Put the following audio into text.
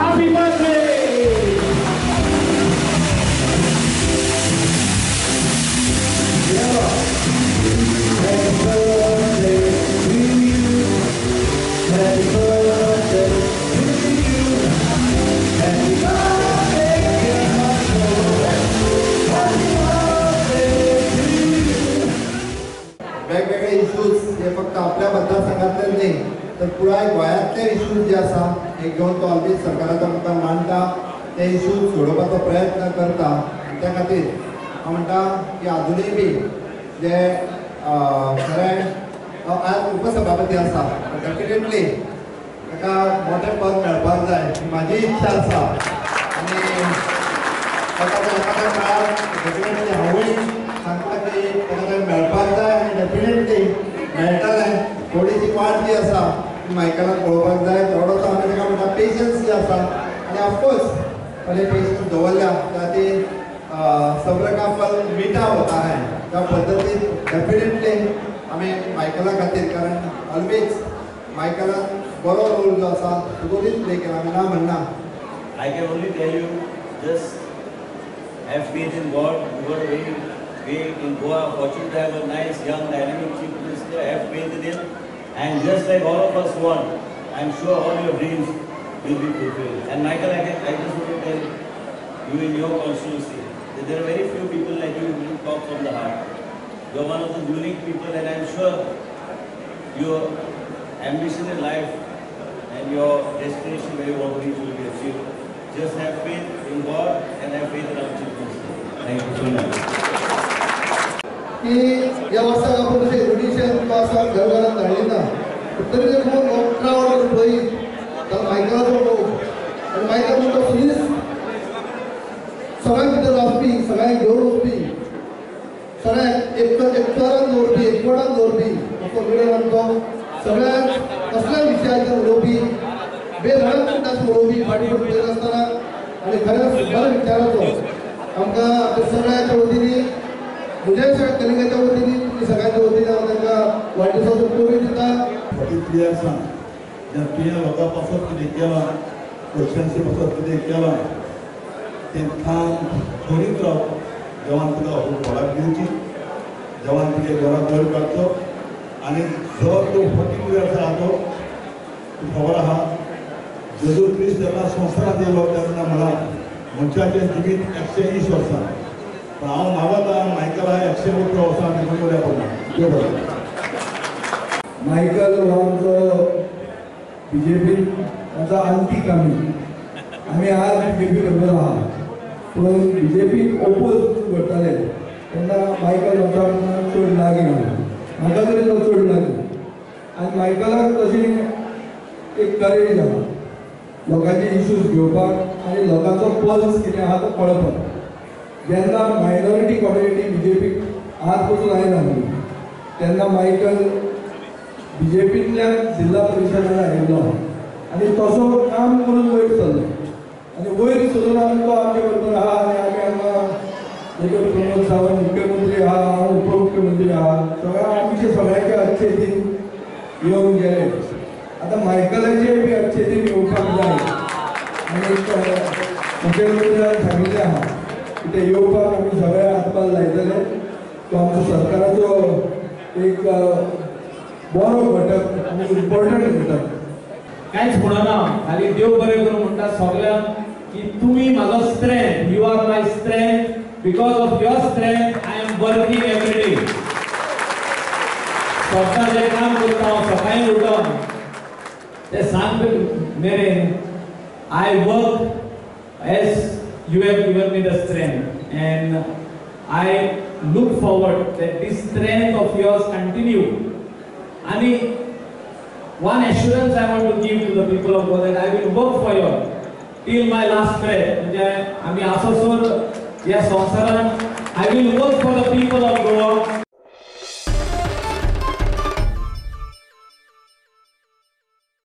Happy birthday! वेगवेगळे issues हे फक्त आपल्या मतदारसंघातले नाही तर पुराय गोंयांतले इश्यूज जे आसा हे घेवन तो ऑलवेज सरकाराच्या मुखार मांडटा ते इश्यूज सोडोवपाचो प्रयत्न करता त्या खातीर हांव म्हणटा की आजुनूय बी जे खरें आज उपसभापती आसा डेफिनेटली ताका मोठें पद मेळपाक जाय ही म्हाजी इच्छा आसा आनी ताका मेळ्ळार डेफिनेटली हांवूय सांगता की ताका मेळपाक जाय आनी डेफिनेटली मेळटलें थोडीशी वाट जी आसा ती मायकलाक पळोवपाक जाय थोडोसो आमी ताका म्हणटा पेशन्स जी आसा आनी ऑफकोर्स पहिले पेशन्स दवरल्या खातीर सब्र का फल मीठा होता है त्या पद्दतीन डेफिनेटली आमी मायकला खातीर कारण ऑलवेज मायकलान बरो रोल जो आसा सुगोलीत प्ले केला आमी ना म्हणना. I can only tell you, just have faith in God. You are very in Goa, fortunate to have a nice, young, dynamic chief minister. Have faith in him, and just like all of us want, I'm sure all your dreams will be fulfilled. And Michael, I just want to tell you in your constituency that there are very few people like you who talk from the heart. You're one of the unique people, and I'm sure your ambition in life and your destination where you want to reach will be achieved. Just have faith in God and have faith in our chief minister. Thank you so much. की या वर्साक आपण तशें education क्लासाक घरघरात धाडली ना तरी ते खूब crowd पळय तर मायकलाचो लोक आनी मायकल म्हणटा प्लीज सगळ्यांक भितर रावपी सगळ्यांक घेवन वचपी सगळ्यांक एकठांय दवरपी एकवटान दवरपी असो लिडर आमचो सगळ्यांक कसल्याय विशयाचेर उलोवपी बेधडक मिनटांचेर उलोवपी फाटीं उलयत आसतना आनी खरेंच बऱ्या विचाराचो आमकां आपल्या सगळ्यांच्या वतीनी म्हज्या सगळ्या कलिगाच्या वतीनी तुमी सगळ्यांच्या वतीनी हांव तांकां वाडदिवसाचो पोरी दिता. 43 years'an ज्या तुवें लोकां पासत कितें केलां कॉन्स्टिट्युएन्सी पासत कितें केलां तें काम करीत राव देवान तुका फळाक दिवची देवान तुगे घरा बळ काडचो आनी जो तूं 42 years आहा तो खबर आहा जेजू क्रिस्त जेन्ना संवसारांत येयलो तेन्ना म्हळ्यार मनशाचें जिवीत 120 वर्सां पण हांव मागता मायकला 130 वर्सां देखून बऱ्या पडना. मायकल हो आमचो बीजेपी ताचो आंतीक आमी आज बीजेपी करतलो आहा पूण बीजेपी ओपोज करताले तेन्ना मायकल आमच्या चड लागीं ना म्हाका तरी तो चड लागीं आनी मायकलाक तशी एक करेज आहा लोकांचे इश्यूज घेवपाक आनी लोकांचो पल्स कितें आहा तो कळपाक. जेन्ना मायनॉरिटी कम्युनिटी बीजेपीक आज पसून आयला तेन्ना मायकल बीजेपींतल्यान जिल्हा परिशदान आयिल्लो आनी तसो काम करून वयर सरलो आनी वयर सरून आमी तो आमचे बरोबर आहा आनी आमी हांगा देखीक प्रमोद सावंत मुख्यमंत्री आहा हांव उपमुख्यमंत्री आहा आमचे सगळ्यांचे अच्छे दीन येवन गेले. आतां मायकलाचे बी अच्छे दीन येवपाक जाय आनी मुख्यमंत्र्यान सांगिल्लें आहा की ते येवपाक आमी सगळे हातपाल लायतले. तो आमचो सरकाराचो एक बरो घटक आनी इम्पॉर्टंट घटक. कांयच म्हणना खाली देव बरें करूं म्हणटा सगळ्यांक की तुमी म्हाजो strength you are my strength because of your strength I am working every day. स्वता जें काम करता हांव सकाळीं उठोन ते सांज मेरेन I work as you have given me the strength and I look forward that this strength of yours continue. And one assurance I want to give to the people of Goa that I will work for you till my last breath. म्हणजे आम्ही असोसोर या संसारान I will work for the people of Goa